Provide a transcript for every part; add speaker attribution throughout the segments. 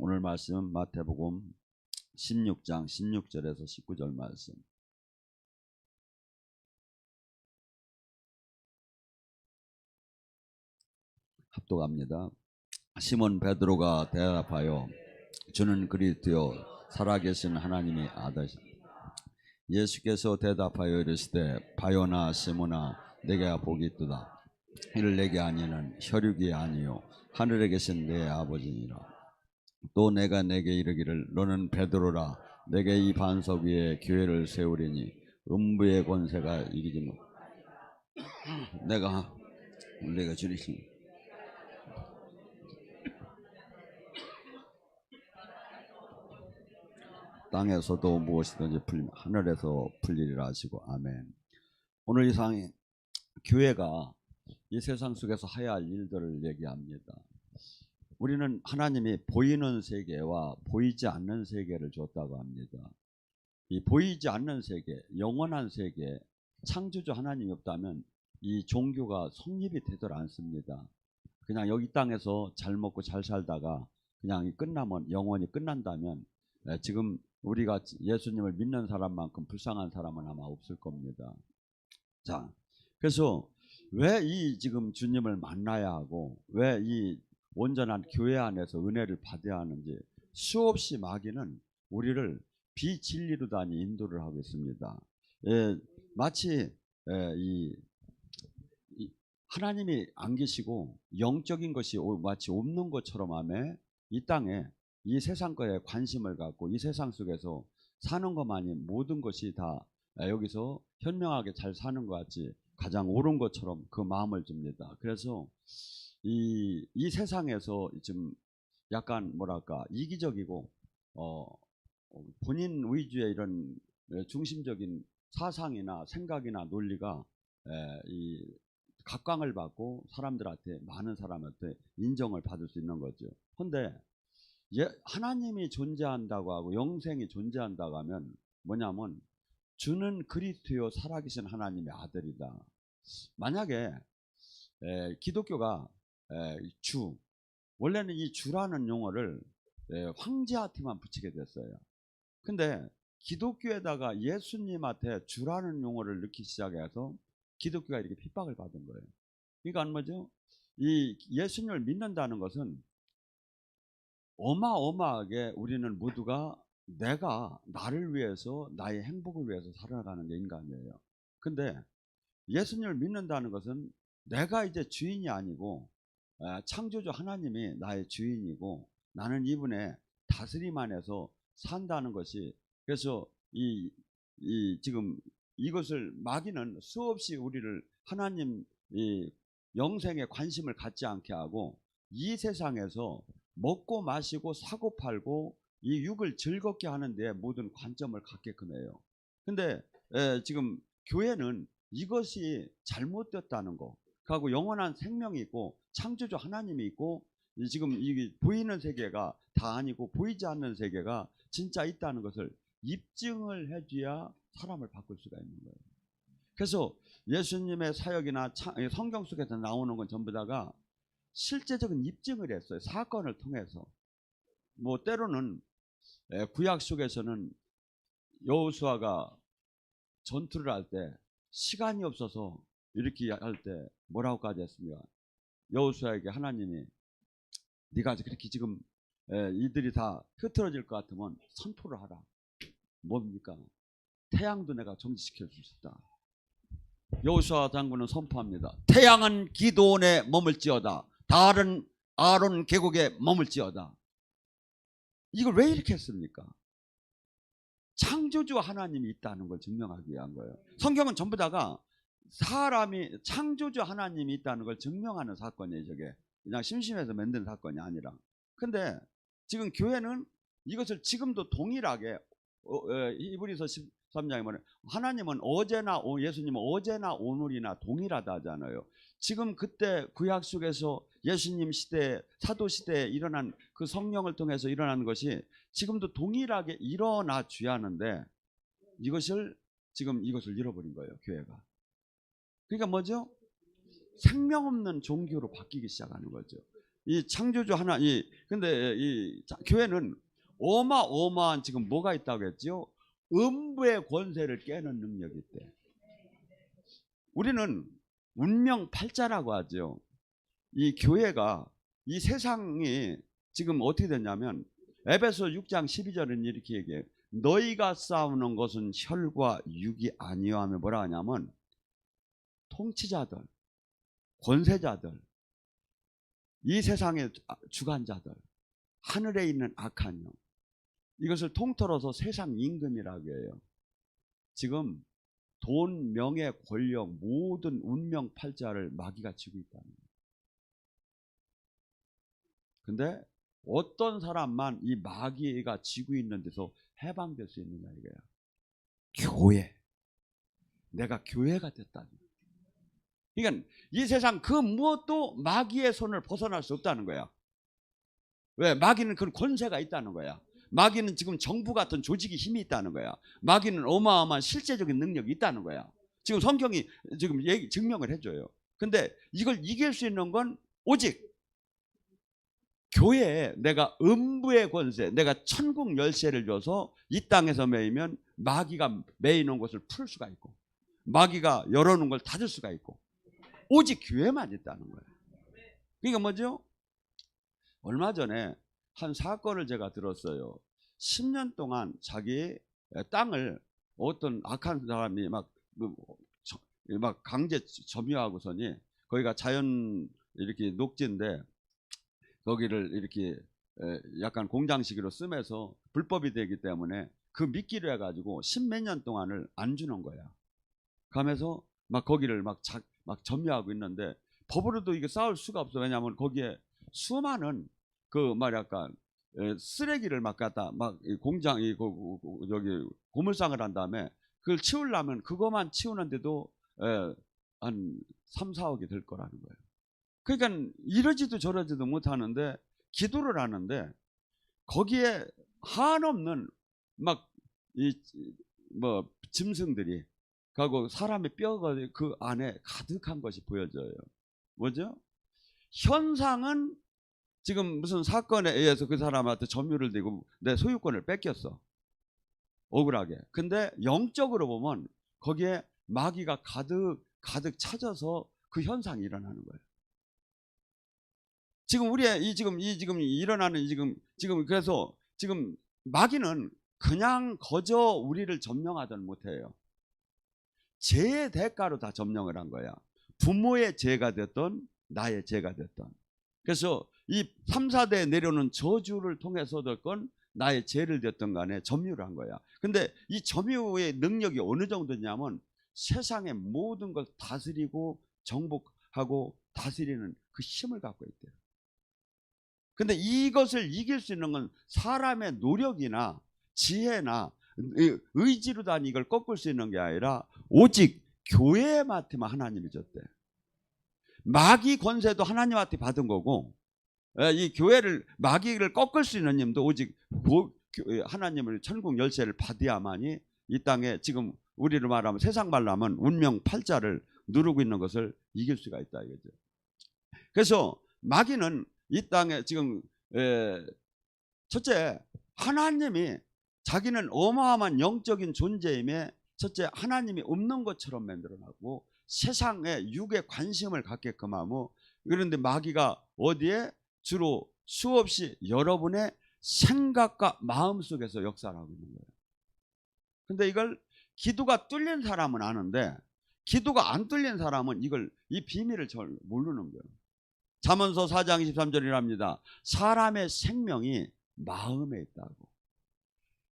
Speaker 1: 오늘 말씀은 마태복음 16장 16절에서 19절 말씀. 합독합니다. 시몬 베드로가 대답하여 주는 그리스도요 살아계신 하나님의 아들이시다. 예수께서 대답하여 이르시되 바요나 시몬아 내게 복이 있도다. 이를 내게 아니는 혈육이 아니요 하늘에 계신 내 아버지니라. 또 내가 내게 이르기를 너는 베드로라 내게 이 반석 위에 교회를 세우리니 음부의 권세가 이기지 못. 내가 주님 땅에서도 무엇이든지 풀리면 하늘에서 풀리리라 하시고 아멘. 오늘 이 상이 교회가 이 세상 속에서 해야 할 일들을 얘기합니다. 우리는 하나님이 보이는 세계와 보이지 않는 세계를 줬다고 합니다. 이 보이지 않는 세계, 영원한 세계, 창조주 하나님이 없다면 이 종교가 성립이 되질 않습니다. 그냥 여기 땅에서 잘 먹고 잘 살다가 그냥 끝나면 영원히 끝난다면 지금 우리가 예수님을 믿는 사람만큼 불쌍한 사람은 아마 없을 겁니다. 자, 그래서 왜 이 지금 주님을 만나야 하고 왜 이 온전한 교회 안에서 은혜를 받아야 하는지 수없이 마귀는 우리를 비진리로 다니 인도를 하고 있습니다. 마치 이 하나님이 안 계시고 영적인 것이 마치 없는 것처럼 하며 이 땅에 이 세상 거에 관심을 갖고 이 세상 속에서 사는 것만이 모든 것이 다 여기서 현명하게 잘 사는 것 같이 가장 옳은 것처럼 그 마음을 줍니다. 그래서 이 세상에서 좀 약간 뭐랄까 이기적이고 본인 위주의 이런 중심적인 사상이나 생각이나 논리가 이 각광을 받고 사람들한테 많은 사람한테 인정을 받을 수 있는 거죠. 그런데 하나님이 존재한다고 하고 영생이 존재한다고 하면 뭐냐면 주는 그리스도요 살아계신 하나님의 아들이다. 만약에 기독교가 주 원래는 이 주라는 용어를 황제한테만 붙이게 됐어요. 근데 기독교에다가 예수님한테 주라는 용어를 넣기 시작해서 기독교가 이렇게 핍박을 받은 거예요. 그러니까 뭐죠? 이 예수님을 믿는다는 것은 어마어마하게 우리는 모두가 내가 나를 위해서 나의 행복을 위해서 살아가는 게 인간이에요. 근데 예수님을 믿는다는 것은 내가 이제 주인이 아니고 창조주 하나님이 나의 주인이고 나는 이분의 다스림 안에서 산다는 것이, 그래서 지금 이것을 마귀는 수없이 우리를 하나님 영생에 관심을 갖지 않게 하고 이 세상에서 먹고 마시고 사고 팔고 이 육을 즐겁게 하는 데 모든 관점을 갖게끔 해요. 근데 지금 교회는 이것이 잘못됐다는 거, 그리고 영원한 생명이 있고 창조주 하나님이 있고 지금 이 보이는 세계가 다 아니고 보이지 않는 세계가 진짜 있다는 것을 입증을 해줘야 사람을 바꿀 수가 있는 거예요. 그래서 예수님의 사역이나 성경 속에서 나오는 건 전부 다가 실제적인 입증을 했어요. 사건을 통해서. 뭐 때로는 구약 속에서는 여호수아가 전투를 할 때 시간이 없어서 이렇게 할 때 뭐라고까지 했습니까? 여호수아에게 하나님이 네가 그렇게 지금 이들이 다 흐트러질 것 같으면 선포를 하라. 뭡니까? 태양도 내가 정지시켜 줄 수 있다. 여호수아 장군은 선포합니다. 태양은 기드온에 머물지어다. 달은 아론 계곡에 머물지어다. 이걸 왜 이렇게 했습니까? 창조주 하나님이 있다는 걸 증명하기 위한 거예요. 성경은 전부 다가 사람이 창조주 하나님이 있다는 걸 증명하는 사건이에요. 저게 그냥 심심해서 만든 사건이 아니라. 근데 지금 교회는 이것을 지금도 동일하게 히브리서 13장에 보면 하나님은 어제나 예수님은 어제나 오늘이나 동일하다 하잖아요. 지금 그때 구약 속에서 예수님 시대 사도 시대에 일어난 그 성령을 통해서 일어난 것이 지금도 동일하게 일어나 줘야 하는데 이것을 잃어버린 거예요, 교회가. 그러니까 뭐죠? 생명 없는 종교로 바뀌기 시작하는 거죠. 이 창조주 하나 근데 교회는 어마어마한 지금 뭐가 있다고 했죠? 음부의 권세를 깨는 능력이 있대. 우리는 운명팔자라고 하죠. 이 교회가 이 세상이 지금 어떻게 됐냐면 에베소 6장 12절은 이렇게 얘기해요. 너희가 싸우는 것은 혈과 육이 아니하며 뭐라 하냐면 통치자들, 권세자들, 이 세상의 주관자들, 하늘에 있는 악한 영, 이것을 통틀어서 세상 임금이라고 해요. 지금 돈, 명예, 권력, 모든 운명 팔자를 마귀가 쥐고 있다는 거예요. 근데 어떤 사람만 이 마귀가 쥐고 있는 데서 해방될 수 있느냐 이거야. 교회. 내가 교회가 됐다는 거야. 그러니까 이 세상 그 무엇도 마귀의 손을 벗어날 수 없다는 거야. 왜? 마귀는 그런 권세가 있다는 거야. 마귀는 지금 정부 같은 조직이 힘이 있다는 거야. 마귀는 어마어마한 실제적인 능력이 있다는 거야. 지금 성경이 지금 증명을 해줘요. 근데 이걸 이길 수 있는 건 오직 교회에 내가 음부의 권세, 내가 천국 열쇠를 줘서 이 땅에서 매이면 마귀가 매이는 것을 풀 수가 있고, 마귀가 열어놓은 걸 닫을 수가 있고, 오직 교회만 있다는 거예요. 그러니까 뭐죠? 얼마 전에 한 사건을 제가 들었어요. 10년 동안 자기 땅을 어떤 악한 사람이 막 강제 점유하고서니, 거기가 자연 이렇게 녹지인데 거기를 이렇게 약간 공장식으로 쓰면서 불법이 되기 때문에 그 미끼를 해가지고 10몇 년 동안을 안 주는 거야. 가면서 막 거기를 막 점유하고 있는데 법으로도 이게 싸울 수가 없어. 왜냐하면 거기에 수많은 그 말약간 쓰레기를 막 갖다 막 공장 저기 고물상을 한 다음에 그걸 치우려면 그것만 치우는데도 한 3, 4억이 들 거라는 거예요. 그러니까 이러지도 저러지도 못하는데 기도를 하는데 거기에 한없는 막 이 뭐 짐승들이 가고 사람의 뼈가 그 안에 가득한 것이 보여져요. 뭐죠? 현상은 지금 무슨 사건에 의해서 그 사람한테 점유를 대고 내 소유권을 뺏겼어. 억울하게. 근데 영적으로 보면 거기에 마귀가 가득 찾아서 그 현상이 일어나는 거예요. 지금 우리의 지금 일어나는 지금 그래서 지금 마귀는 그냥 거저 우리를 점령하든 못해요. 죄의 대가로 다 점령을 한 거야. 부모의 죄가 됐던 나의 죄가 됐던. 그래서 이 3, 4대 내려오는 저주를 통해서 됐건 나의 죄를 됐던 간에 점유를 한 거야. 근데 이 점유의 능력이 어느 정도냐면 세상의 모든 걸 다스리고 정복하고 다스리는 그 힘을 갖고 있대요. 근데 이것을 이길 수 있는 건 사람의 노력이나 지혜나 의지로단 이걸 꺾을 수 있는 게 아니라 오직 교회한테만 하나님이 줬대. 마귀 권세도 하나님한테 받은 거고, 이 교회를 마귀를 꺾을 수 있는 힘도 오직 하나님을 천국 열쇠를 받아야만이 이 땅에 지금 우리를 말하면 세상 말로 하면 운명 팔자를 누르고 있는 것을 이길 수가 있다 이거죠. 그래서 마귀는 이 땅에 지금 첫째 하나님이 자기는 어마어마한 영적인 존재임에 첫째 하나님이 없는 것처럼 만들어놨고 세상에 육에 관심을 갖게끔 하고, 그런데 마귀가 어디에 주로 수없이 여러분의 생각과 마음 속에서 역사를 하고 있는 거예요. 근데 이걸 기도가 뚫린 사람은 아는데 기도가 안 뚫린 사람은 이 비밀을 잘 모르는 거예요. 잠언서 4장 23절이랍니다. 사람의 생명이 마음에 있다고.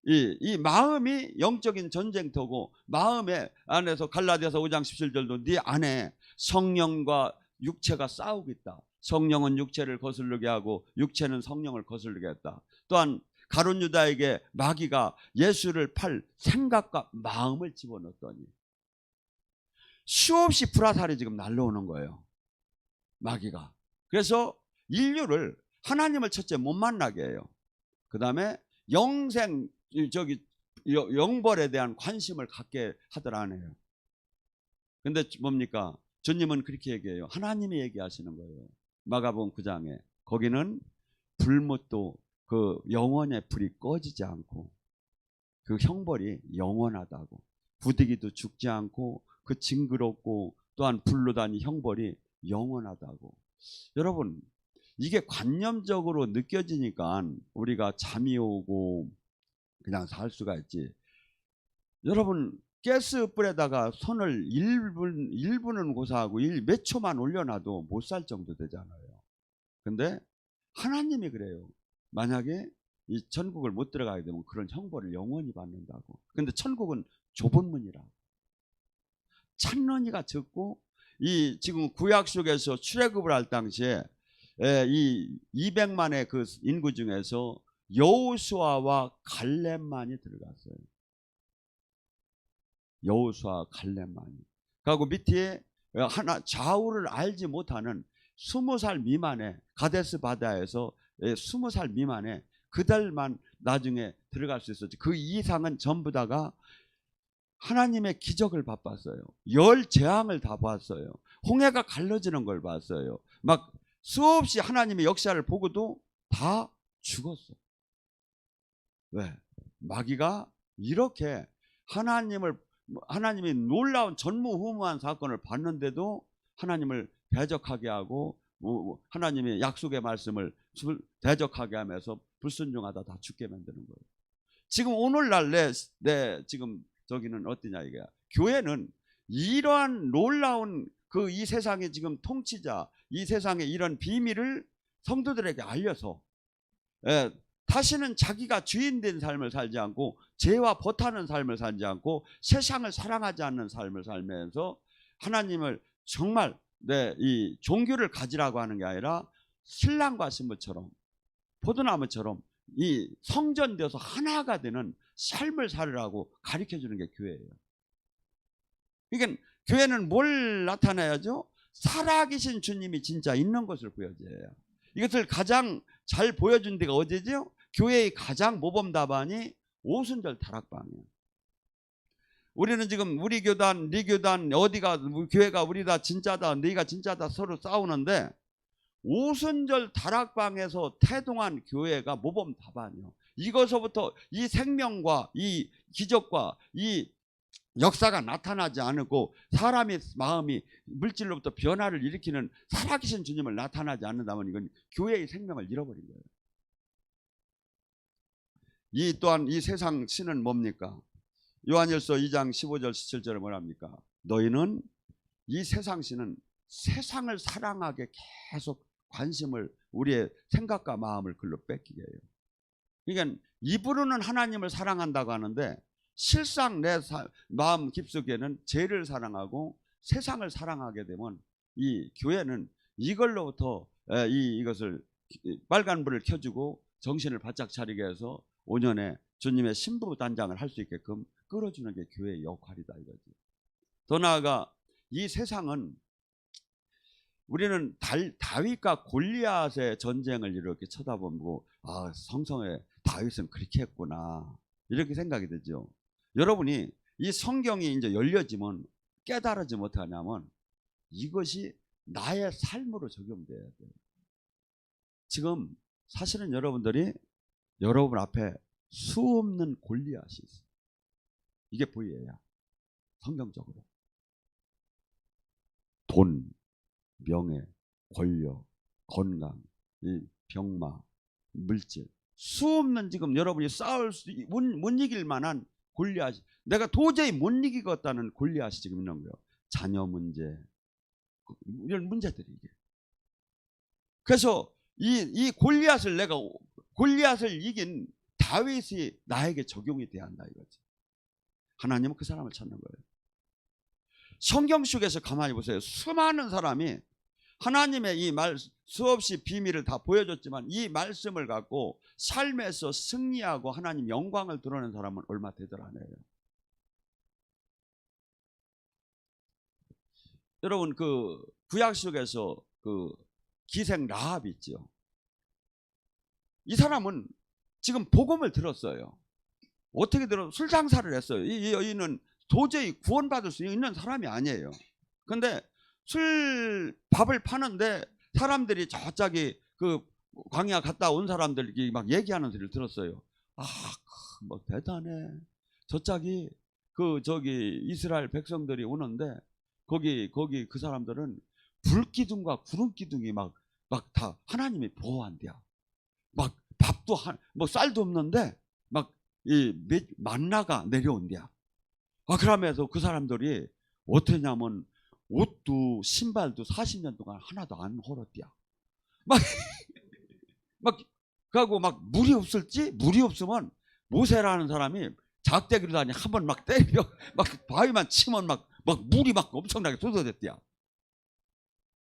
Speaker 1: 이 마음이 영적인 전쟁터고, 마음의 안에서 갈라디아서 5장 17절도 네 안에 성령과 육체가 싸우고 있다. 성령은 육체를 거스르게 하고 육체는 성령을 거스르게 했다. 또한 가룟 유다에게 마귀가 예수를 팔 생각과 마음을 집어넣었더니 수없이 불화살이 지금 날라오는 거예요. 마귀가. 그래서 인류를 하나님을 첫째 못 만나게 해요. 그 다음에 영벌에 대한 관심을 갖게 하더라네요. 근데 뭡니까? 주님은 그렇게 얘기해요. 하나님이 얘기하시는 거예요. 마가복음 9장에 거기는 불못도 그 영원의 불이 꺼지지 않고 그 형벌이 영원하다고, 부득이도 죽지 않고 그 징그럽고 또한 불로 다니 형벌이 영원하다고. 여러분, 이게 관념적으로 느껴지니까 우리가 잠이 오고 그냥 살 수가 있지. 여러분, 가스불에다가 손을 1분은 고사하고 몇 초만 올려놔도 못 살 정도 되잖아요. 근데 하나님이 그래요. 만약에 이 천국을 못 들어가게 되면 그런 형벌을 영원히 받는다고. 근데 천국은 좁은 문이라고. 찬론이가 적고, 이 지금 구약 속에서 출애굽을 할 당시에 이 200만의 그 인구 중에서 여호수아와 갈렙만이 들어갔어요. 여호수아 갈렙만이. 그리고 밑에 하나 좌우를 알지 못하는 20살 미만의 가데스 바다에서 20살 미만의 그들만 나중에 들어갈 수 있었지. 그 이상은 전부 다가 하나님의 기적을 바빴어요. 열 재앙을 다 봤어요. 홍해가 갈라지는 걸 봤어요. 막 수없이 하나님의 역사를 보고도 다 죽었어. 왜? 마귀가 이렇게 하나님이 놀라운 전무후무한 사건을 봤는데도 하나님을 대적하게 하고 하나님의 약속의 말씀을 대적하게 하면서 불순종하다 다 죽게 만드는 거예요. 지금 오늘날 내 지금 저기는 어떠냐 이거야. 교회는 이러한 놀라운 그 이 세상의 지금 통치자, 이 세상의 이런 비밀을 성도들에게 알려서 다시는 자기가 주인된 삶을 살지 않고 죄와 버타는 삶을 살지 않고 세상을 사랑하지 않는 삶을 살면서 하나님을 정말 이 종교를 가지라고 하는 게 아니라 신랑과 신부처럼 포도나무처럼 이 성전되어서 하나가 되는 삶을 살으라고 가르쳐주는 게 교회예요. 그러니까 교회는 뭘 나타내야죠? 살아계신 주님이 진짜 있는 것을 보여줘요. 이것을 가장 잘 보여준 데가 어디죠? 교회의 가장 모범 답안이 오순절 다락방이에요. 우리는 지금 우리 교단, 네 교단, 어디가 교회가 우리다 진짜다, 네가 진짜다 서로 싸우는데 오순절 다락방에서 태동한 교회가 모범 답안이요. 이것서부터 이 생명과 이 기적과 이 역사가 나타나지 않고 사람의 마음이 물질로부터 변화를 일으키는 살아계신 주님을 나타나지 않는다면 이건 교회의 생명을 잃어버린 거예요. 이 또한 이 세상 신은 뭡니까? 요한일서 2장 15절 17절에 뭐랍니까? 너희는 이 세상 신은 세상을 사랑하게 계속 관심을 우리의 생각과 마음을 글로 뺏기게 해요. 그러니까 입으로는 하나님을 사랑한다고 하는데 실상 내 마음 깊숙이에는 죄를 사랑하고 세상을 사랑하게 되면 이 교회는 이걸로부터 이것을 빨간불을 켜주고 정신을 바짝 차리게 해서 5년에 주님의 신부 단장을 할 수 있게끔 끌어주는 게 교회의 역할이다 이거지. 더 나아가 이 세상은 우리는 다윗과 골리앗의 전쟁을 이렇게 쳐다보고 아 성성에 다윗은 그렇게 했구나 이렇게 생각이 되죠. 여러분이 이 성경이 이제 열려지면 깨달아지 못하냐면 이것이 나의 삶으로 적용돼야 돼요. 지금 사실은 여러분들이 여러분 앞에 수없는 골리앗이 있어요. 이게 보여야 성경적으로 돈, 명예, 권력, 건강, 이 병마, 물질 수없는 지금 여러분이 싸울 수 못 이길 만한 골리앗이 내가 도저히 못 이기겠다는 골리앗이 지금 있는 거예요. 자녀 문제 이런 문제들이 이게. 그래서 이 골리앗을 이긴 다윗이 나에게 적용이 돼야 한다 이거지. 하나님은 그 사람을 찾는 거예요. 성경 속에서 가만히 보세요. 수많은 사람이 하나님의 이 말 수없이 비밀을 다 보여줬지만 이 말씀을 갖고 삶에서 승리하고 하나님 영광을 드러낸 사람은 얼마 되들 안 해요. 여러분 그 구약 속에서 그 기생 라합 있죠. 이 사람은 지금 복음을 들었어요. 어떻게 들어? 술 장사를 했어요. 이 여인은 도저히 구원받을 수 있는 사람이 아니에요. 근데 밥을 파는데 사람들이 저짝이 그 광야 갔다 온 사람들이 막 얘기하는 소리를 들었어요. 아, 뭐 대단해. 저짝이 저기 이스라엘 백성들이 오는데 거기 그 사람들은 불기둥과 구름기둥이 막 다 하나님이 보호한대요. 막 밥도 뭐 쌀도 없는데 막 이 만나가 내려온대요. 그러면서 그 사람들이 어떻게 했냐면 옷도 신발도 40년 동안 하나도 안 헐었대요. 막 그하고 막 물이 없을지, 물이 없으면 모세라는 사람이 작대기로 다니 한번 막 때려 막 바위만 치면 막 물이 막 엄청나게 쏟아졌대요.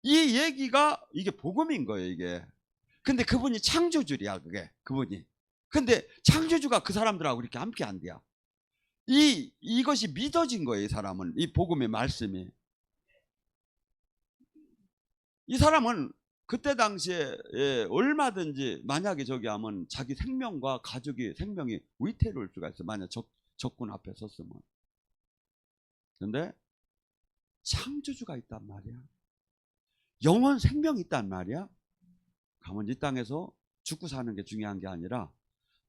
Speaker 1: 이 얘기가 이게 복음인 거예요, 이게. 근데 그분이 창조주야, 그게 그분이. 근데 창조주가 그 사람들하고 이렇게 함께 한대요. 이것이 믿어진 거예요, 이 사람은. 이 복음의 말씀이. 이 사람은 그때 당시에 얼마든지 만약에 저기 하면 자기 생명과 가족이 생명이 위태로울 수가 있어. 만약 적군 앞에 섰으면. 그런데 창조주가 있단 말이야. 영원 생명이 있단 말이야. 가면 이 땅에서 죽고 사는 게 중요한 게 아니라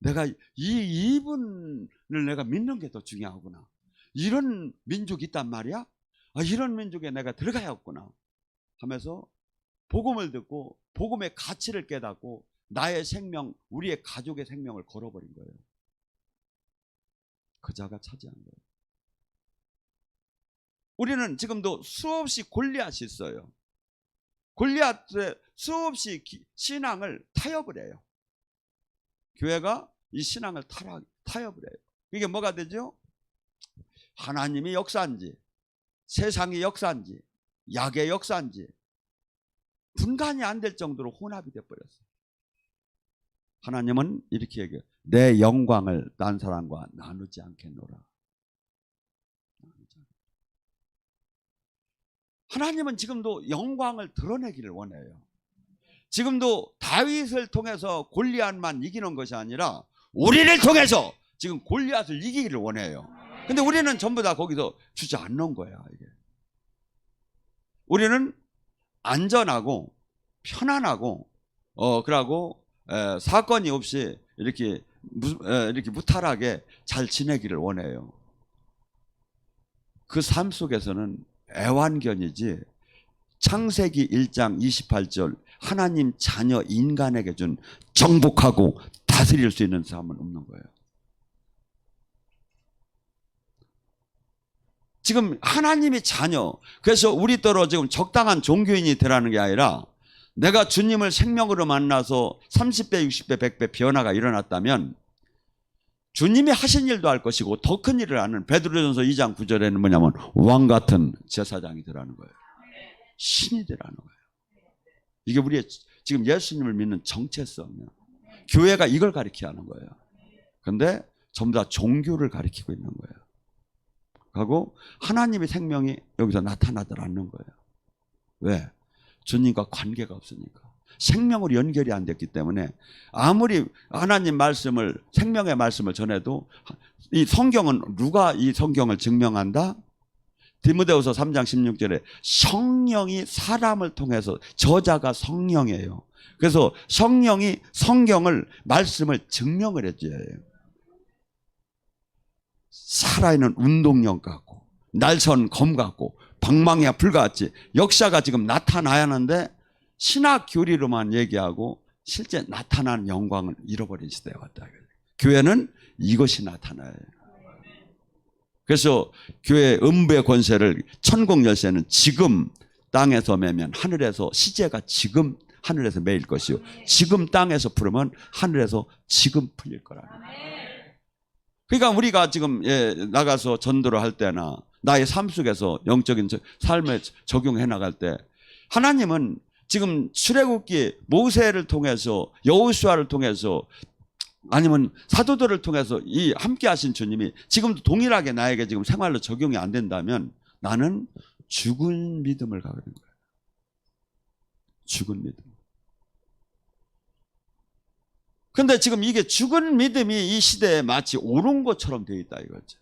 Speaker 1: 내가 이분을 내가 믿는 게 더 중요하구나. 이런 민족이 있단 말이야. 이런 민족에 내가 들어가야겠구나 하면서 복음을 듣고 복음의 가치를 깨닫고 나의 생명, 우리의 가족의 생명을 걸어버린 거예요. 그 자가 차지한 거예요. 우리는 지금도 수없이 골리앗이 있어요. 골리앗의 수없이 신앙을 타협을 해요. 교회가 이 신앙을 타협을 해요. 이게 뭐가 되죠? 하나님이 역사인지 세상이 역사인지 약의 역사인지 분간이 안 될 정도로 혼합이 되어버렸어요. 하나님은 이렇게 얘기해요. 내 영광을 딴 사람과 나누지 않겠노라. 하나님은 지금도 영광을 드러내기를 원해요. 지금도 다윗을 통해서 골리앗만 이기는 것이 아니라 우리를 통해서 지금 골리앗을 이기기를 원해요. 근데 우리는 전부 다 거기서 주저앉는 거야. 이게. 우리는 안전하고 편안하고 그러고 사건이 없이 이렇게 무탈하게 잘 지내기를 원해요. 그 삶 속에서는 애완견이지 창세기 1장 28절 하나님 자녀 인간에게 준 정복하고 다스릴 수 있는 삶은 없는 거예요. 지금 하나님이 자녀, 그래서 우리더러 지금 적당한 종교인이 되라는 게 아니라 내가 주님을 생명으로 만나서 30배, 60배, 100배 변화가 일어났다면 주님이 하신 일도 할 것이고 더 큰 일을 하는 베드로전서 2장 9절에는 뭐냐면 왕같은 제사장이 되라는 거예요. 신이 되라는 거예요. 이게 우리의 지금 예수님을 믿는 정체성이에요. 교회가 이걸 가리켜야 하는 거예요. 그런데 전부 다 종교를 가리키고 있는 거예요. 하고 하나님의 생명이 여기서 나타나질 않는 거예요. 왜? 주님과 관계가 없으니까. 생명으로 연결이 안 됐기 때문에 아무리 하나님 말씀을 생명의 말씀을 전해도 이 성경은 누가 이 성경을 증명한다? 디모데후서 3장 16절에 성령이 사람을 통해서 저자가 성령이에요. 그래서 성령이 성경을 말씀을 증명을 해줘야 해요. 살아있는 운동력 같고 날선 검 같고 방망이와 불같이 역사가 지금 나타나야 하는데 신학 교리로만 얘기하고 실제 나타나는 영광을 잃어버린 시대가 왔다. 교회는 이것이 나타나요. 그래서 교회의 음부의 권세를 천국 열쇠는 지금 땅에서 매면 하늘에서 시제가 지금 하늘에서 매일 것이요 지금 땅에서 풀으면 하늘에서 지금 풀릴 거라는 거예요. 그러니까 우리가 지금 나가서 전도를 할 때나 나의 삶 속에서 영적인 삶에 적용해 나갈 때 하나님은 지금 출애굽기 모세를 통해서 여호수아를 통해서 아니면 사도들을 통해서 이 함께 하신 주님이 지금도 동일하게 나에게 지금 생활로 적용이 안 된다면 나는 죽은 믿음을 가게 된 거예요. 죽은 믿음. 근데 지금 이게 죽은 믿음이 이 시대에 마치 옳은 것처럼 되어 있다 이거죠.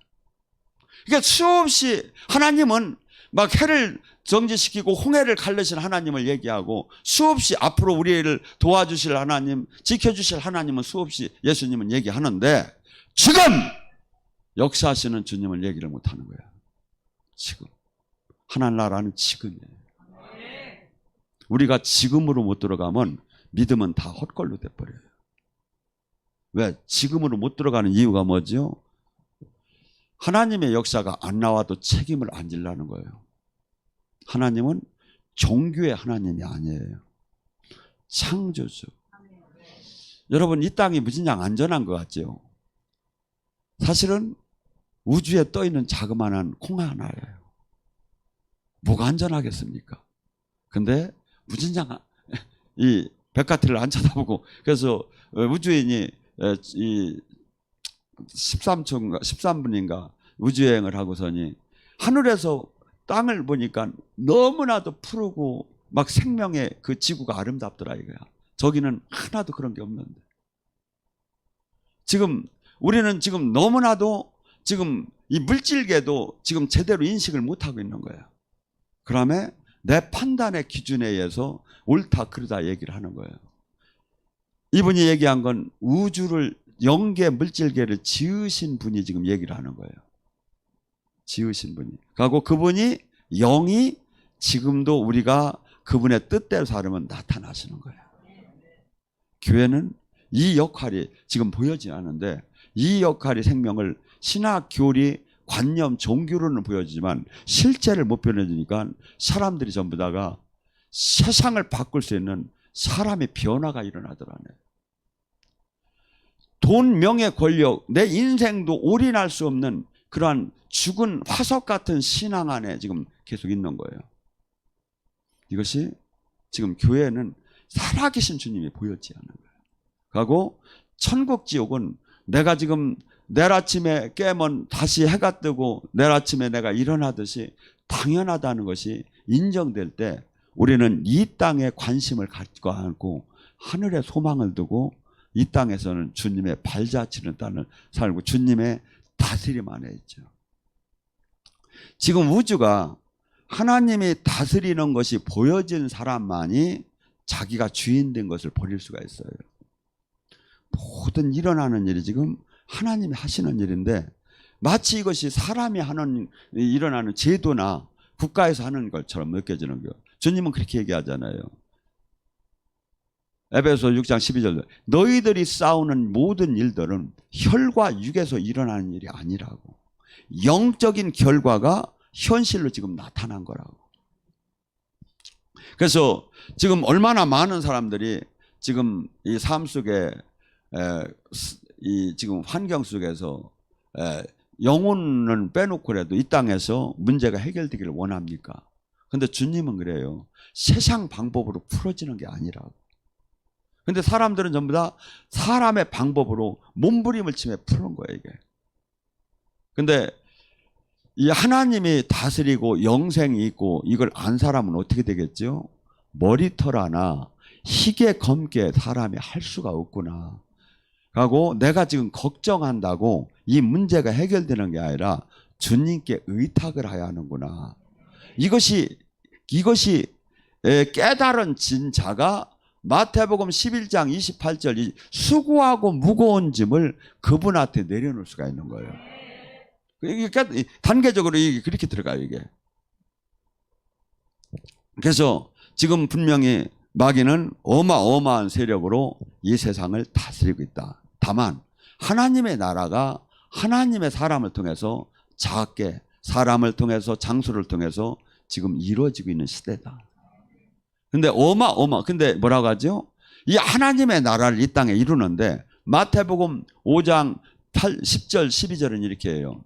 Speaker 1: 그러니까 수없이 하나님은 막 해를 정지시키고 홍해를 갈르신 하나님을 얘기하고 수없이 앞으로 우리를 도와주실 하나님, 지켜주실 하나님은 수없이 예수님은 얘기하는데 지금 역사하시는 주님을 얘기를 못하는 거야. 지금 하나님 나라는 지금이에요. 우리가 지금으로 못 들어가면 믿음은 다 헛걸로 돼버려요. 왜? 지금으로 못 들어가는 이유가 뭐죠? 하나님의 역사가 안 나와도 책임을 안 지려는 거예요. 하나님은 종교의 하나님이 아니에요. 창조주. 여러분, 이 땅이 무진장 안전한 것 같죠? 사실은 우주에 떠있는 자그마한 콩 하나예요. 뭐가 안전하겠습니까? 근데 무진장 이 백화티를 안 쳐다보고, 그래서 우주인이 이 13분인가 우주여행을 하고서니 하늘에서 땅을 보니까 너무나도 푸르고 막 생명의 그 지구가 아름답더라 이거야. 저기는 하나도 그런 게 없는데. 지금 우리는 지금 너무나도 지금 이 물질계도 지금 제대로 인식을 못하고 있는 거야. 그러면 내 판단의 기준에 의해서 옳다 그르다 얘기를 하는 거예요. 이분이 얘기한 건 우주를 영계 물질계를 지으신 분이 지금 얘기를 하는 거예요. 지으신 분이. 그리고 그분이 영이 지금도 우리가 그분의 뜻대로 살면 나타나시는 거예요. 교회는 이 역할이 지금 보여지지 않는데 이 역할이 생명을 신학, 교리, 관념, 종교로는 보여지지만 실제를 못 보여주니까 사람들이 전부 다가 세상을 바꿀 수 있는 사람의 변화가 일어나더라네. 돈, 명예, 권력, 내 인생도 올인할 수 없는 그러한 죽은 화석 같은 신앙 안에 지금 계속 있는 거예요. 이것이 지금 교회는 살아계신 주님이 보였지 않는 거예요. 그리고 천국 지옥은 내가 지금 내일 아침에 깨면 다시 해가 뜨고 내일 아침에 내가 일어나듯이 당연하다는 것이 인정될 때 우리는 이 땅에 관심을 갖고 않고 하늘에 소망을 두고 이 땅에서는 주님의 발자취를 따는 살고 주님의 다스림 안에 있죠. 지금 우주가 하나님이 다스리는 것이 보여진 사람만이 자기가 주인 된 것을 버릴 수가 있어요. 모든 일어나는 일이 지금 하나님이 하시는 일인데 마치 이것이 사람이 하는 일어나는 제도나 국가에서 하는 것처럼 느껴지는 거예요. 주님은 그렇게 얘기하잖아요. 에베소 6장 12절 너희들이 싸우는 모든 일들은 혈과 육에서 일어나는 일이 아니라고. 영적인 결과가 현실로 지금 나타난 거라고. 그래서 지금 얼마나 많은 사람들이 지금 이 삶 속에 이 지금 환경 속에서 영혼을 빼놓고라도 이 땅에서 문제가 해결되기를 원합니까? 근데 주님은 그래요. 세상 방법으로 풀어지는 게 아니라고. 근데 사람들은 전부 다 사람의 방법으로 몸부림을 치며 푸는 거예요, 이게. 근데 이 하나님이 다스리고 영생이 있고 이걸 안 사람은 어떻게 되겠죠? 머리털 하나 희게 검게 사람이 할 수가 없구나. 하고 내가 지금 걱정한다고 이 문제가 해결되는 게 아니라 주님께 의탁을 해야 하는구나. 이것이 깨달은 진자가 마태복음 11장 28절 수고하고 무거운 짐을 그분한테 내려놓을 수가 있는 거예요. 이게 단계적으로 그렇게 들어가요, 이게. 그래서 지금 분명히 마귀는 어마어마한 세력으로 이 세상을 다스리고 있다. 다만 하나님의 나라가 하나님의 사람을 통해서 작게 사람을 통해서 장소를 통해서 지금 이루어지고 있는 시대다. 근데 근데 뭐라고 하죠? 이 하나님의 나라를 이 땅에 이루는데 마태복음 5장 10절 12절은 이렇게 해요.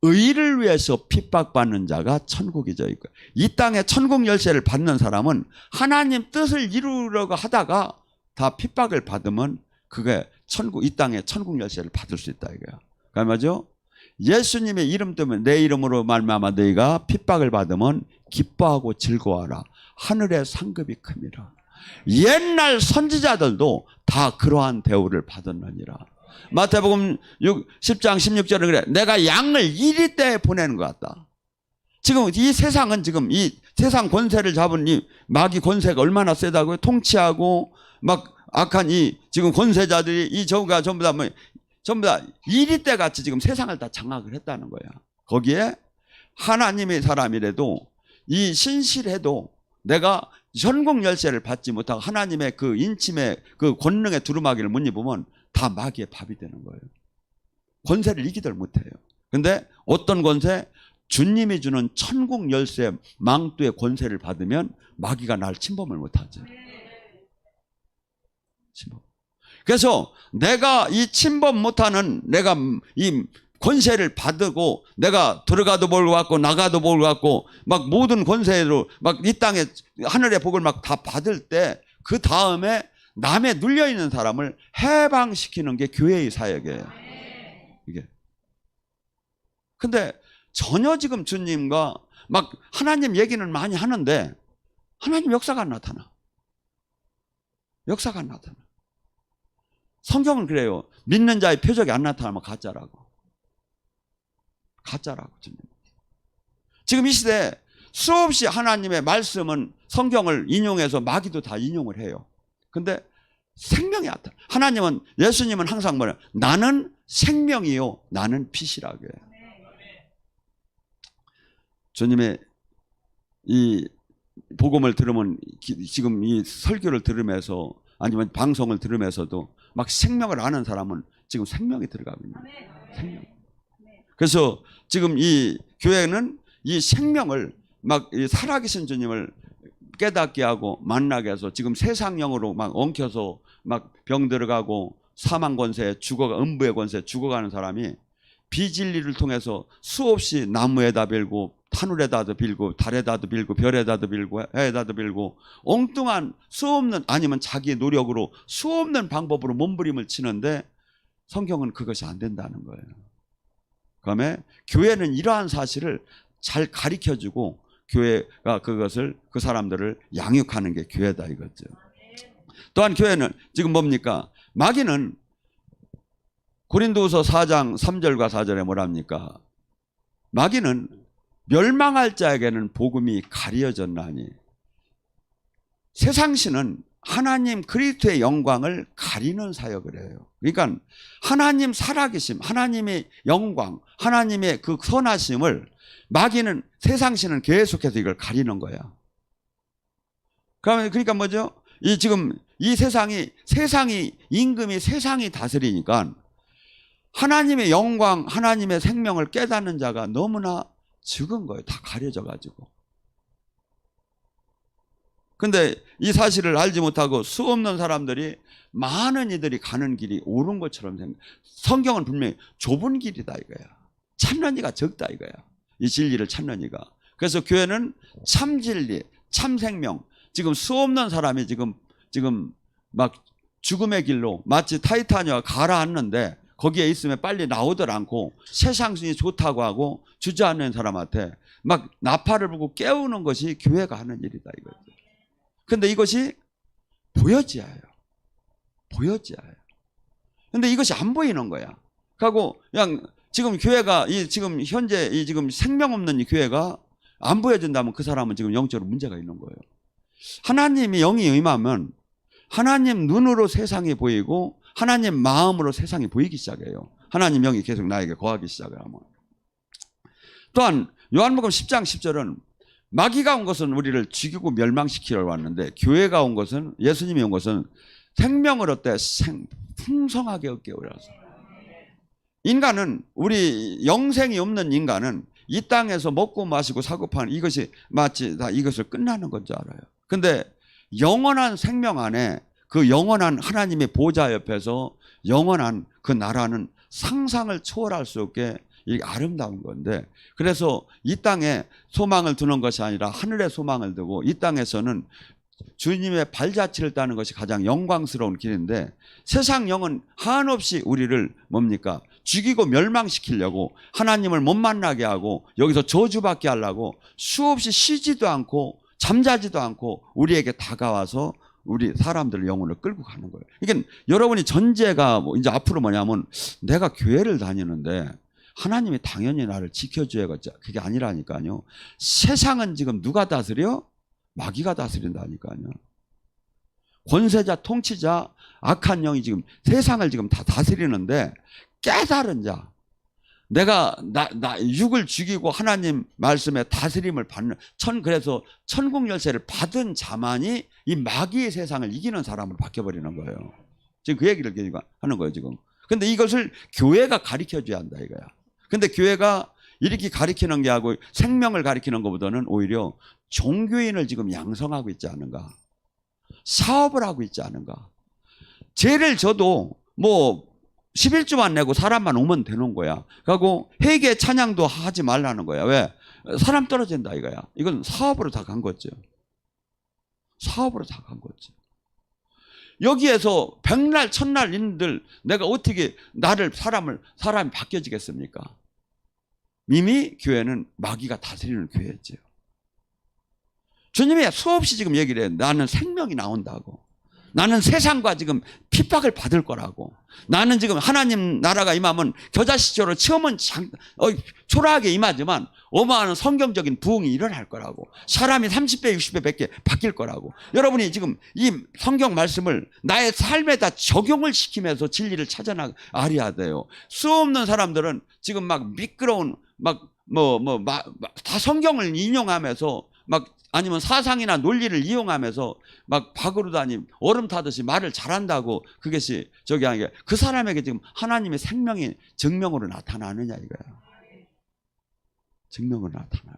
Speaker 1: 의를 위해서 핍박받는 자가 천국이죠. 이 땅에 천국 열쇠를 받는 사람은 하나님 뜻을 이루려고 하다가 다 핍박을 받으면 그게 이 땅에 천국 열쇠를 받을 수 있다 이거야. 그러니까 뭐죠? 예수님의 이름 때문에 내 이름으로 말미암아 너희가 핍박을 받으면 기뻐하고 즐거워하라. 하늘의 상급이 큽니다. 옛날 선지자들도 다 그러한 대우를 받았느니라. 마태복음 10장 16절은 그래. 내가 양을 이리 때에 보내는 것 같다. 지금 이 세상은 지금 이 세상 권세를 잡은 이 마귀 권세가 얼마나 세다고요? 통치하고 막 악한 이 지금 권세자들이 이 저가 전부 다 뭐 전부 다 이리때 같이 지금 세상을 다 장악을 했다는 거야. 거기에 하나님의 사람이라도 이 신실해도 내가 전국 열쇠를 받지 못하고 하나님의 그 인침의 그 권능의 두루마기를 못 입으면 다 마귀의 밥이 되는 거예요. 권세를 이기들 못해요. 근데 어떤 권세? 주님이 주는 천국 열쇠 망토의 권세를 받으면 마귀가 날 침범을 못하죠. 침범. 그래서 내가 이 침범 못하는 내가 이 권세를 받고 내가 들어가도 볼 것 같고 나가도 볼 것 같고 막 모든 권세로 막 이 땅에 하늘의 복을 막 다 받을 때 그 다음에 남에 눌려 있는 사람을 해방시키는 게 교회의 사역이에요. 이게. 근데 전혀 지금 주님과 막 하나님 얘기는 많이 하는데 하나님 역사가 안 나타나. 역사가 안 나타나. 성경은 그래요. 믿는 자의 표적이 안 나타나면 가짜라고. 가짜라고. 주님. 지금 이 시대에 수없이 하나님의 말씀은 성경을 인용해서 마귀도 다 인용을 해요. 근데 생명이 나타나. 하나님은 예수님은 항상 뭐냐? 나는 생명이요 나는 빛이라고 해요. 주님의 이 복음을 들으면 지금 이 설교를 들으면서 아니면 방송을 들으면서도 막 생명을 아는 사람은 지금 생명이 들어가고 있는 거예요. 생명. 그래서 지금 이 교회는 이 생명을 막 살아계신 주님을 깨닫게 하고 만나게 해서 지금 세상령으로 막 엉켜서 막 병 들어가고 사망 권세, 음부의 권세 죽어가는 사람이 비진리를 통해서 수없이 나무에다 빌고 하늘에다도 빌고 달에다도 빌고 별에다도 빌고 해에다도 빌고 엉뚱한 수없는 아니면 자기의 노력으로 수없는 방법으로 몸부림을 치는데 성경은 그것이 안 된다는 거예요. 그다음에 교회는 이러한 사실을 잘 가르쳐주고 교회가 그것을 그 사람들을 양육하는 게 교회다 이거죠. 또한 교회는 지금 뭡니까? 마귀는 고린도후서 4장 3절과 4절에 뭐랍니까? 마귀는 멸망할 자에게는 복음이 가려졌나니 세상신은 하나님 그리스도의 영광을 가리는 사역을 해요. 그러니까 하나님 살아계심, 하나님의 영광, 하나님의 그 선하심을 마귀는 세상신은 계속해서 이걸 가리는 거야. 그러니까 뭐죠? 이 지금 이 세상이 임금이 세상이 다스리니까 하나님의 영광, 하나님의 생명을 깨닫는 자가 너무나 적은 거예요. 다 가려져 가지고. 근데 이 사실을 알지 못하고 수없는 사람들이 많은 이들이 가는 길이 옳은 것처럼 생각. 성경은 분명히 좁은 길이다 이거야. 찾는 이가 적다 이거야. 이 진리를 찾는 이가. 그래서 교회는 참 진리, 참 생명. 지금 수없는 사람이 지금 막 죽음의 길로 마치 타이타니아가 가라앉는데 거기에 있으면 빨리 나오들 않고 세상신이 좋다고 하고 주저앉는 사람한테 막 나팔을 불고 깨우는 것이 교회가 하는 일이다 이거죠. 근데 이것이 보여져야 해요. 보여져야 해요. 근데 이것이 안 보이는 거야. 그리고 그냥 지금 교회가 지금 현재 지금 생명 없는 이 교회가 안 보여진다면 그 사람은 지금 영적으로 문제가 있는 거예요. 하나님이 영이 임하면 하나님 눈으로 세상이 보이고 하나님 마음으로 세상이 보이기 시작해요. 하나님 영이 계속 나에게 거하기 시작을 하면. 또한 요한복음 10장 10절은 마귀가 온 것은 우리를 죽이고 멸망시키러 왔는데 교회가 온 것은 예수님이 온 것은 생명을 얻되 풍성하게 얻게 오라서. 인간은 우리 영생이 없는 인간은 이 땅에서 먹고 마시고 사고 파는 이것이 마치 다 이것을 끝나는 건 줄 알아요. 근데 영원한 생명 안에 그 영원한 하나님의 보좌 옆에서 영원한 그 나라는 상상을 초월할 수 없게 이게 아름다운 건데 그래서 이 땅에 소망을 두는 것이 아니라 하늘에 소망을 두고 이 땅에서는 주님의 발자취를 따는 것이 가장 영광스러운 길인데 세상 영은 한없이 우리를 뭡니까? 죽이고 멸망시키려고 하나님을 못 만나게 하고 여기서 저주받게 하려고 수없이 쉬지도 않고 잠자지도 않고 우리에게 다가와서 우리 사람들 영혼을 끌고 가는 거예요. 이게 여러분이 전제가 이제 앞으로 뭐냐면 내가 교회를 다니는데 하나님이 당연히 나를 지켜줘야겠죠. 그게 아니라니까요. 세상은 지금 누가 다스려? 마귀가 다스린다니까요. 권세자, 통치자, 악한 영이 지금 세상을 지금 다 다스리는데, 깨달은 자, 내가 육을 죽이고 하나님 말씀에 다스림을 받는 그래서 천국 열쇠를 받은 자만이 이 마귀의 세상을 이기는 사람으로 바뀌어버리는 거예요. 지금 그 얘기를 하는 거예요 지금. 근데 이것을 교회가 가르쳐줘야 한다 이거야. 근데 교회가 이렇게 가르치는 게 하고 생명을 가르치는 것보다는 오히려 종교인을 지금 양성하고 있지 않은가, 사업을 하고 있지 않은가. 죄를 져도 뭐 11주만 내고 사람만 오면 되는 거야. 그리고 회개 찬양도 하지 말라는 거야. 왜? 사람 떨어진다 이거야. 이건 사업으로 다 간 거죠. 사업으로 다 간 거지. 여기에서 백날 천날 있는들 내가 어떻게 사람이 바뀌어지겠습니까? 이미 교회는 마귀가 다스리는 교회죠. 주님이 수없이 지금 얘기를 해요. 나는 생명이 나온다고. 나는 세상과 지금 핍박을 받을 거라고. 나는 지금 하나님 나라가 임하면 겨자씨처럼 처음은 초라하게 임하지만 어마어마한 성경적인 부흥이 일어날 거라고. 사람이 30배 60배 100배 바뀔 거라고. 여러분이 지금 이 성경 말씀을 나의 삶에다 적용을 시키면서 진리를 찾아 알아야 돼요. 수없는 사람들은 지금 막 미끄러운 다 성경을 인용하면서 아니면 사상이나 논리를 이용하면서 박으로 다니 얼음 타듯이 말을 잘한다고 그것이 저기 아니게 그 사람에게 지금 하나님의 생명이 증명으로 나타나느냐 이거야. 증명으로 나타나.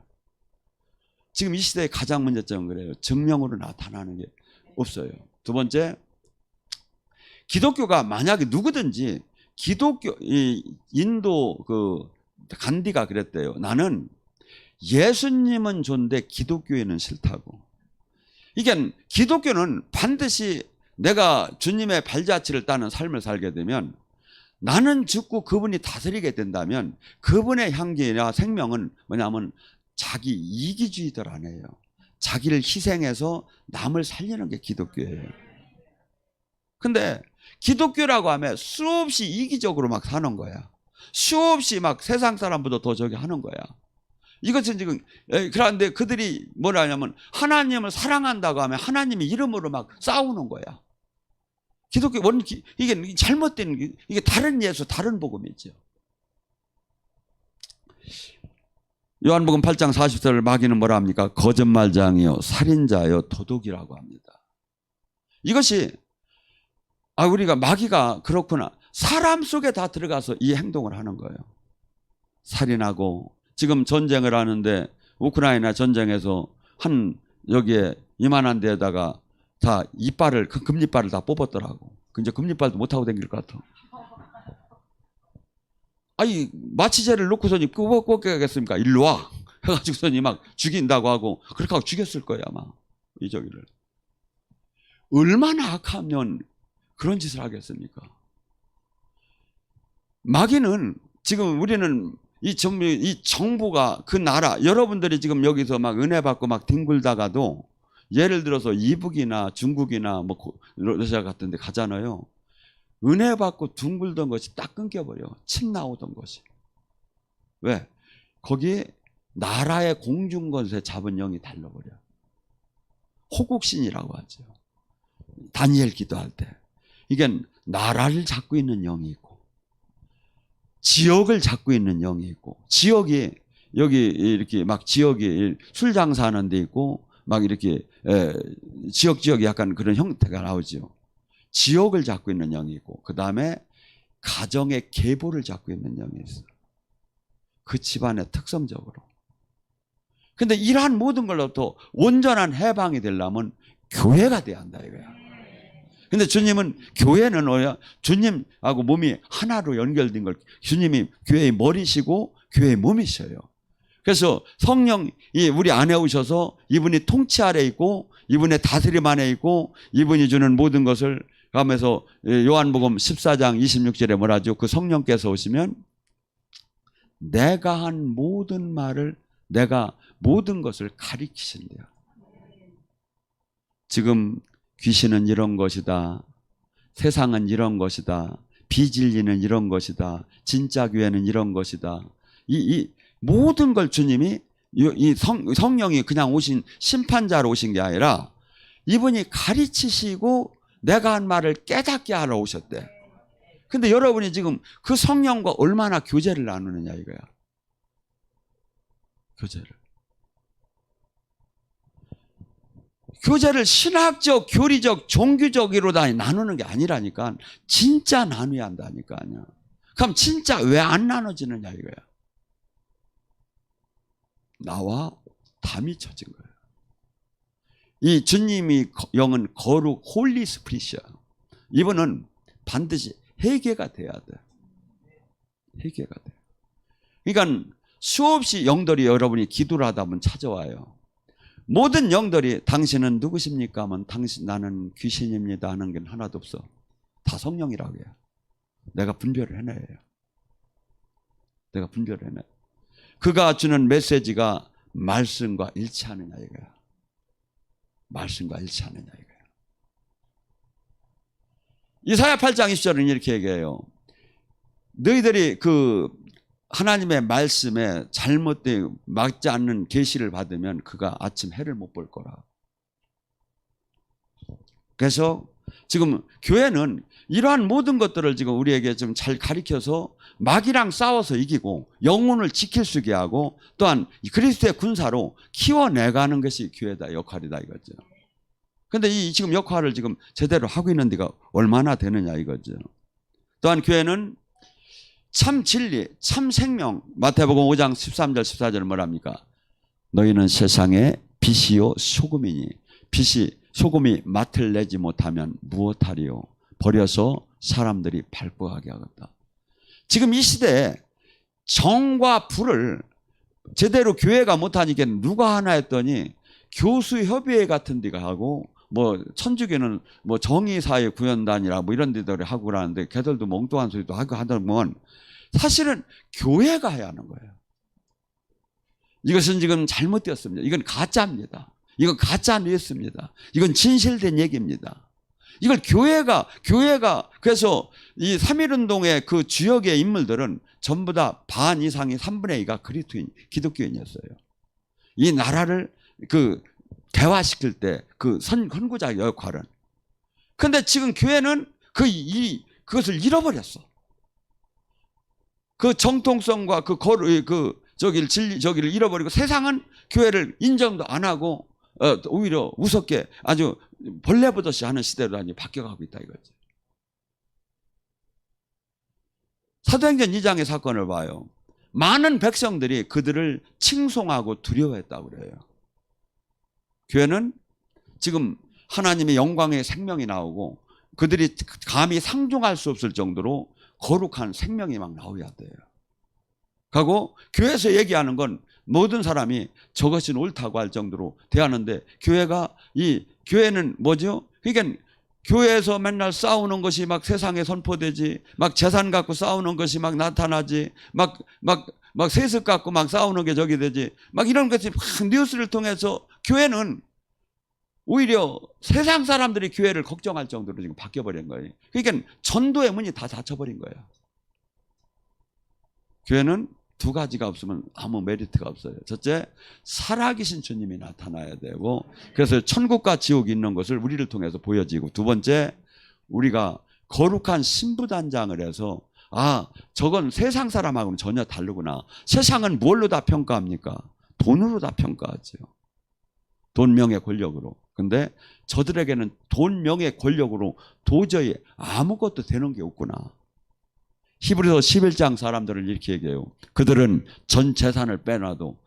Speaker 1: 지금 이 시대의 가장 문제점은 그래요. 증명으로 나타나는 게 없어요. 두 번째, 기독교가 만약에 누구든지 인도 간디가 그랬대요. 나는 예수님은 좋은데 기독교에는 싫다고. 이게 기독교는 반드시 내가 주님의 발자취를 따는 삶을 살게 되면 나는 죽고 그분이 다스리게 된다면 그분의 향기나 생명은 뭐냐면 자기 이기주의들 아니에요. 자기를 희생해서 남을 살리는 게 기독교예요. 근데 기독교라고 하면 수없이 이기적으로 사는 거야. 수없이 세상 사람보다 더 저기 하는 거야. 이것은 지금 그런데 그들이 뭐라 하냐면 하나님을 사랑한다고 하면 하나님의 이름으로 싸우는 거야. 기독교 이게 잘못된 이게 다른 예수 다른 복음이죠. 요한복음 8장 40절을 마귀는 뭐라 합니까? 거짓말장이요 살인자요 도둑이라고 합니다. 이것이 우리가 마귀가 그렇구나. 사람 속에 다 들어가서 이 행동을 하는 거예요. 살인하고 지금 전쟁을 하는데 우크라이나 전쟁에서 여기에 이만한 데에다가 다 금리빨을 다 뽑았더라고. 이제 금리빨도 못하고 다닐 것 같아. 마취제를 놓고서니 끄겠습니까? 일로 와. 해가지고서니 죽인다고 하고 그렇게 하고 죽였을 거야 아마 이저기를. 얼마나 악하면 그런 짓을 하겠습니까? 마귀는 지금 우리는 이 정부가 그 나라 여러분들이 지금 여기서 은혜 받고 뒹굴다가도 예를 들어서 이북이나 중국이나 러시아 같은 데 가잖아요. 은혜 받고 둥글던 것이 딱 끊겨버려. 침 나오던 것이. 왜? 거기에 나라의 공중권세 잡은 영이 달려버려. 호국신이라고 하죠. 다니엘 기도할 때. 이게 나라를 잡고 있는 영이 있고 지역을 잡고 있는 영이 있고 지역이 여기 이렇게 지역이 술 장사하는 데 있고 이렇게 지역이 약간 그런 형태가 나오죠. 지역을 잡고 있는 영이 있고 그 다음에 가정의 계보를 잡고 있는 영이 있어요. 그 집안의 특성적으로. 근데 이러한 모든 걸로부터 온전한 해방이 되려면 교회가 돼야 한다 이거야. 근데 주님은 교회는 뭐야? 주님하고 몸이 하나로 연결된 걸 주님이 교회의 머리시고 교회의 몸이셔요. 그래서 성령이 우리 안에 오셔서 이분이 통치 아래 있고 이분의 다스림 안에 있고 이분이 주는 모든 것을 하면서 요한복음 14장 26절에 뭐라죠? 그 성령께서 오시면 내가 한 모든 말을 내가 모든 것을 가리키신대요. 지금 귀신은 이런 것이다. 세상은 이런 것이다. 비진리는 이런 것이다. 진짜 교회는 이런 것이다. 이 모든 걸 주님이 성령이 그냥 오신 심판자로 오신 게 아니라 이분이 가르치시고 내가 한 말을 깨닫게 하러 오셨대. 근데 여러분이 지금 그 성령과 얼마나 교제를 나누느냐 이거야. 교제를 신학적, 교리적, 종교적으로 다 나누는 게 아니라니까. 진짜 나눠야 한다니까. 그럼 진짜 왜 안 나눠지느냐 이거야. 나와 담이 쳐진 거예요. 이 주님이 영은 거룩 홀리 스피릿이야. 이분은 반드시 회개가 돼야 돼. 회개가 돼. 그러니까 수없이 영들이 여러분이 기도를 하다 보면 찾아와요. 모든 영들이 당신은 누구십니까? 하면 나는 귀신입니다 하는 게 하나도 없어. 다 성령이라고 해요. 내가 분별을 해내요. 내가 분별을 해내. 그가 주는 메시지가 말씀과 일치하느냐 이거야. 말씀과 일치하느냐 이거야. 이사야 8장 20절은 이렇게 얘기해요. 너희들이 그 하나님의 말씀에 잘못된 맞지 않는 계시를 받으면 그가 아침 해를 못 볼 거라. 그래서 지금 교회는 이러한 모든 것들을 지금 우리에게 좀 잘 가르쳐서 마귀랑 싸워서 이기고 영혼을 지킬 수 있게 하고 또한 그리스도의 군사로 키워내가는 것이 교회다 역할이다 이거죠. 근데 이 지금 역할을 지금 제대로 하고 있는 데가 얼마나 되느냐 이거죠. 또한 교회는 참 진리, 참 생명. 마태복음 5장 13절 14절 뭐랍니까? 너희는 세상의 빛이요 소금이니 빛이 소금이 맛을 내지 못하면 무엇하리요? 버려서 사람들이 발버하게 하겠다. 지금 이 시대에 정과 불을 제대로 교회가 못하니까 누가 하나 했더니 교수협의회 같은 데가 하고 뭐 천주교는 뭐 정의사회 구현단이라 뭐 이런 데들이 하고 그러는데 걔들도 멍뚱한 소리도 하고 하더면 사실은 교회가 해야 하는 거예요. 이것은 지금 잘못되었습니다. 이건 가짜입니다. 이건 가짜 뉴스입니다. 이건 진실된 얘기입니다. 이걸 교회가 그래서 이 3.1운동의 그 주역의 인물들은 전부 다 반 이상이 3분의 2가 기독교인이었어요. 이 나라를 그 대화시킬 때 그 선구자 역할은. 근데 지금 교회는 그것을 잃어버렸어. 그 정통성과 저기를 잃어버리고 세상은 교회를 인정도 안 하고 오히려 우습게 아주 벌레 보듯이 하는 시대로 바뀌어가고 있다 이거지. 사도행전 2장의 사건을 봐요. 많은 백성들이 그들을 칭송하고 두려워했다고 그래요. 교회는 지금 하나님의 영광의 생명이 나오고 그들이 감히 상종할 수 없을 정도로 거룩한 생명이 막 나와야 돼요. 그리고 교회에서 얘기하는 건 모든 사람이 저것이 옳다고 할 정도로 대하는데 교회는 뭐죠? 그러니까 교회에서 맨날 싸우는 것이 막 세상에 선포되지, 막 재산 갖고 싸우는 것이 막 나타나지, 막 세습 갖고 막 싸우는 게 저기 되지, 막 이런 것이 막 뉴스를 통해서 교회는 오히려 세상 사람들이 교회를 걱정할 정도로 지금 바뀌어버린 거예요. 그러니까 전도의 문이 다 닫혀버린 거예요. 교회는 두 가지가 없으면 아무 메리트가 없어요. 첫째, 살아계신 주님이 나타나야 되고, 그래서 천국과 지옥이 있는 것을 우리를 통해서 보여지고, 두 번째, 우리가 거룩한 신부단장을 해서 저건 세상 사람하고는 전혀 다르구나. 세상은 뭘로 다 평가합니까? 돈으로 다 평가하죠. 돈, 명예, 권력으로. 근데 저들에게는 돈, 명예, 권력으로 도저히 아무것도 되는 게 없구나. 히브리서 11장 사람들을 이렇게 얘기해요. 그들은 전 재산을 빼놔도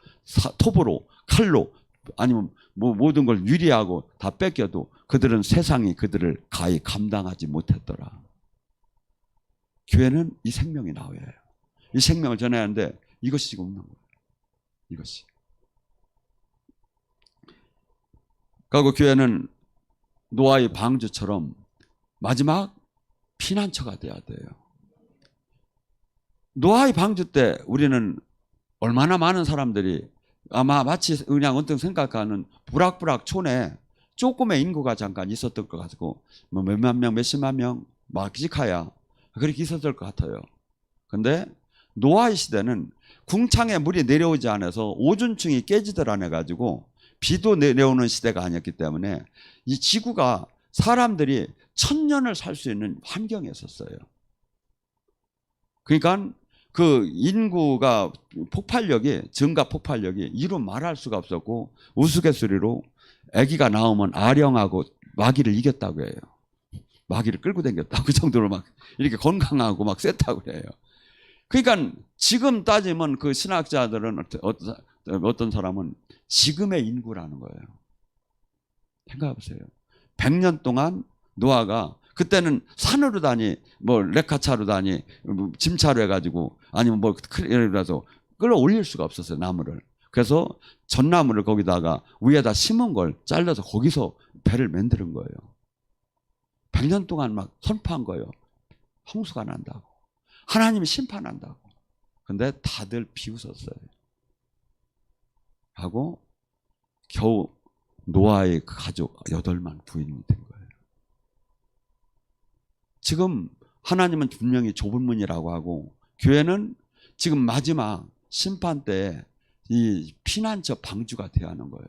Speaker 1: 톱으로, 칼로, 아니면 뭐 모든 걸 유리하고 다 뺏겨도 그들은 세상이 그들을 가히 감당하지 못했더라. 교회는 이 생명이 나와야 해요. 이 생명을 전해야 하는데 이것이 지금 없는 거예요. 이것이. 그리고 교회는 노아의 방주처럼 마지막 피난처가 돼야 돼요. 노아의 방주 때 우리는 얼마나 많은 사람들이 아마 마치 그냥 언뜻 생각하는 부락부락 촌에 조금의 인구가 잠깐 있었던 것 같고 뭐 몇만 명, 몇십만 명, 막직하야 그렇게 있었을 것 같아요. 근데 노아의 시대는 궁창에 물이 내려오지 않아서 오존층이 깨지들 안 해가지고 비도 내려오는 시대가 아니었기 때문에 이 지구가 사람들이 1000년을 살 수 있는 환경이었어요. 그러니까 그 인구가 증가 폭발력이 이루 말할 수가 없었고 우스갯소리로 아기가 나오면 아령하고 마귀를 이겼다고 해요. 마귀를 끌고 다녔다고 그 정도로 막 이렇게 건강하고 막 셌다고 그래요. 그러니까 지금 따지면 그 신학자들은 어떤 사람은 지금의 인구라는 거예요. 생각해 보세요. 100년 동안 노아가 그때는 산으로 다니, 뭐 레카차로 다니, 짐차로 해가지고 아니면 뭐 예를 들어서 끌어올릴 수가 없었어요, 나무를. 그래서 전나무를 거기다가 위에다 심은 걸 잘라서 거기서 배를 만드는 거예요. 100년 동안 막 선포한 거예요. 홍수가 난다고. 하나님이 심판한다고. 근데 다들 비웃었어요. 하고 겨우 노아의 그 가족 8만 부인이 된 거예요. 지금 하나님은 분명히 좁은 문이라고 하고 교회는 지금 마지막 심판 때 이 피난처 방주가 되어야 하는 거예요.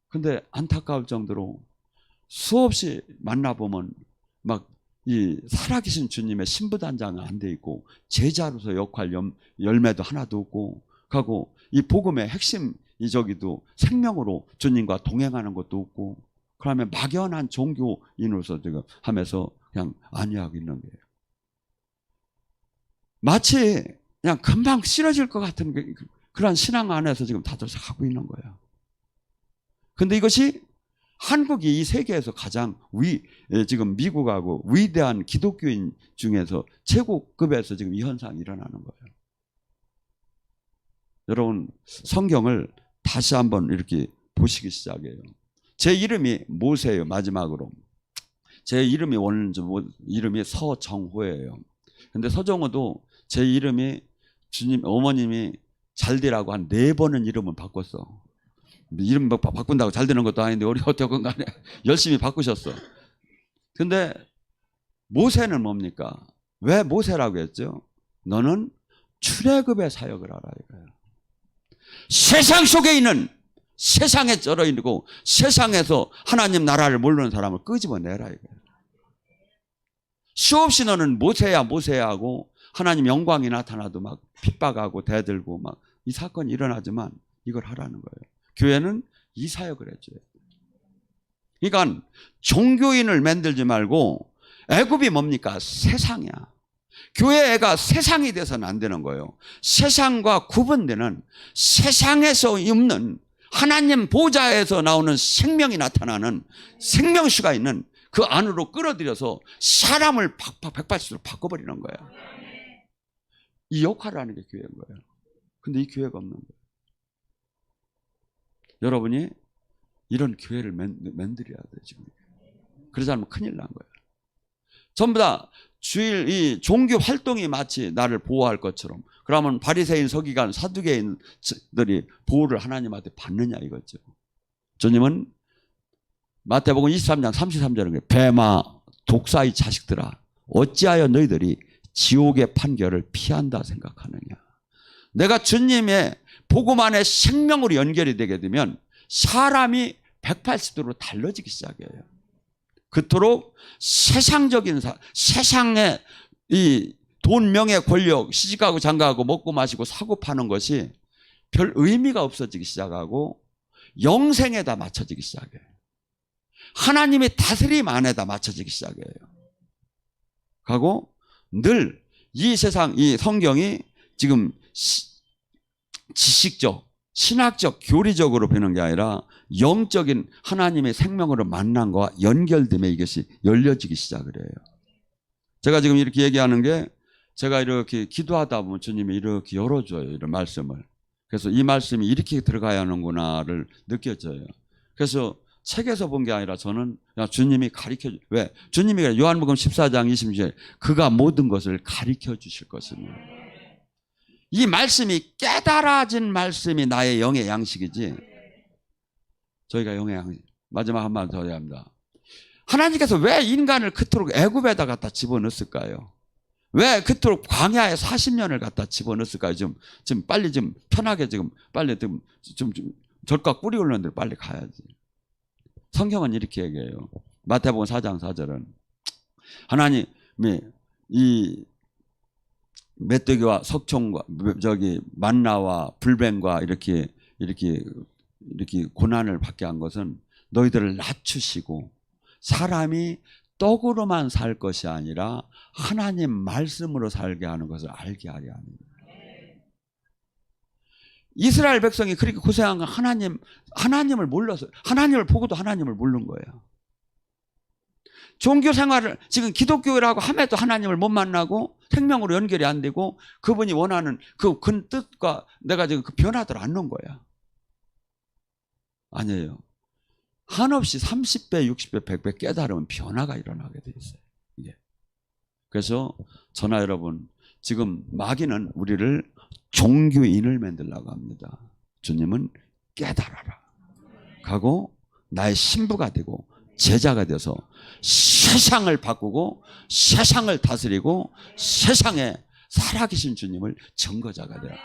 Speaker 1: 근데 안타까울 정도로 수없이 만나보면 막 이 살아계신 주님의 신부단장은 안 돼 있고 제자로서 역할 열매도 하나도 없고 하고 이 복음의 핵심 이저기도 생명으로 주님과 동행하는 것도 없고 그러면 막연한 종교인으로서 지금 하면서 그냥 안위하고 있는 거예요. 마치 그냥 금방 싫어질 것 같은 그런 신앙 안에서 지금 다들 하고 있는 거예요. 근데 이것이 한국이 이 세계에서 가장 지금 미국하고 위대한 기독교인 중에서 최고급에서 지금 이 현상이 일어나는 거예요. 여러분 성경을 다시 한번 이렇게 보시기 시작해요. 제 이름이 모세예요. 마지막으로 제 이름이 원래 이름이 서정호예요. 근데 서정호도 제 이름이 주님 어머님이 잘 되라고 한 4번은 이름을 바꿨어. 이름 바꾼다고 잘 되는 것도 아닌데 우리 어떻건 간에 열심히 바꾸셨어. 근데 모세는 뭡니까? 왜 모세라고 했죠? 너는 출애굽의 사역을 하라 이거예요. 세상 속에 있는 세상에 쩔어 있고 세상에서 하나님 나라를 모르는 사람을 끄집어내라 이거예요. 수없이 너는 모세야 하고 하나님 영광이 나타나도 막 핍박하고 대들고 막 이 사건이 일어나지만 이걸 하라는 거예요. 교회는 이 사역을 해줘요. 그러니까 종교인을 만들지 말고 애굽이 뭡니까? 세상이야. 교회가 세상이 돼서는 안 되는 거예요. 세상과 구분되는 세상에서 없는 하나님 보좌에서 나오는 생명이 나타나는 생명수가 있는 그 안으로 끌어들여서 사람을 180도로 바꿔버리는 거예요. 이 역할을 하는 게 교회인 거예요. 근데 이 교회가 없는 거예요. 여러분이 이런 교회를 만들어야 돼요, 지금. 그러지 않으면 큰일 난 거예요. 전부 다 주일 이 종교 활동이 마치 나를 보호할 것처럼 그러면 바리새인 서기관 사두개인들이 보호를 하나님한테 받느냐 이거죠. 주님은 마태복음 23장 33절에 뱀아 독사의 자식들아 어찌하여 너희들이 지옥의 판결을 피한다 생각하느냐. 내가 주님의 복음 안에 생명으로 연결이 되게 되면 사람이 180도로 달라지기 시작해요. 그토록 세상적인 세상의 이 돈, 명예, 권력, 시집가고 장가가고 먹고 마시고 사고 파는 것이 별 의미가 없어지기 시작하고 영생에다 맞춰지기 시작해요. 하나님의 다스림 안에다 맞춰지기 시작해요. 하고 늘 이 세상, 이 성경이 지금 지식적, 신학적, 교리적으로 배우는 게 아니라 영적인 하나님의 생명으로 만난 것과 연결되면 이것이 열려지기 시작을 해요. 제가 지금 이렇게 얘기하는 게 제가 이렇게 기도하다 보면 주님이 이렇게 열어줘요. 이런 말씀을. 그래서 이 말씀이 이렇게 들어가야 하는구나를 느껴져요. 그래서 책에서 본 게 아니라 저는 그냥 주님이 가르쳐줘. 왜? 주님이 요한복음 14장 26절 그가 모든 것을 가르쳐 주실 것입니다. 이 말씀이 깨달아진 말씀이 나의 영의 양식이지. 저희가 영의 양식. 마지막 한마디 더 해야 합니다. 하나님께서 왜 인간을 그토록 애굽에다 갖다 집어넣었을까요? 왜 그토록 광야에 40년을 갖다 집어넣었을까요? 지금 빨리 좀 편하게 빨리 좀 젖과 꿀이 올라오는 데로 빨리 가야지. 성경은 이렇게 얘기해요. 마태복음 4장 4절은 하나님이 이 메뚜기와 석청과 만나와 불뱀과 이렇게 고난을 받게 한 것은 너희들을 낮추시고 사람이 떡으로만 살 것이 아니라 하나님 말씀으로 살게 하는 것을 알게 하려 합니다. 이스라엘 백성이 그렇게 고생한 건 하나님을 몰라서, 하나님을 보고도 하나님을 모르는 거예요. 종교 생활을 지금 기독교라고 함에도 하나님을 못 만나고 생명으로 연결이 안 되고 그분이 원하는 그 뜻과 내가 지금 그 변화들 안 놓은 거야. 아니에요. 한없이 30배, 60배, 100배 깨달으면 변화가 일어나게 돼 있어요. 이게. 그래서 저나 여러분, 지금 마귀는 우리를 종교인을 만들려고 합니다. 주님은 깨달아라. 가고 나의 신부가 되고 제자가 돼서 세상을 바꾸고 세상을 다스리고 세상에 살아계신 주님을 증거자가 되라.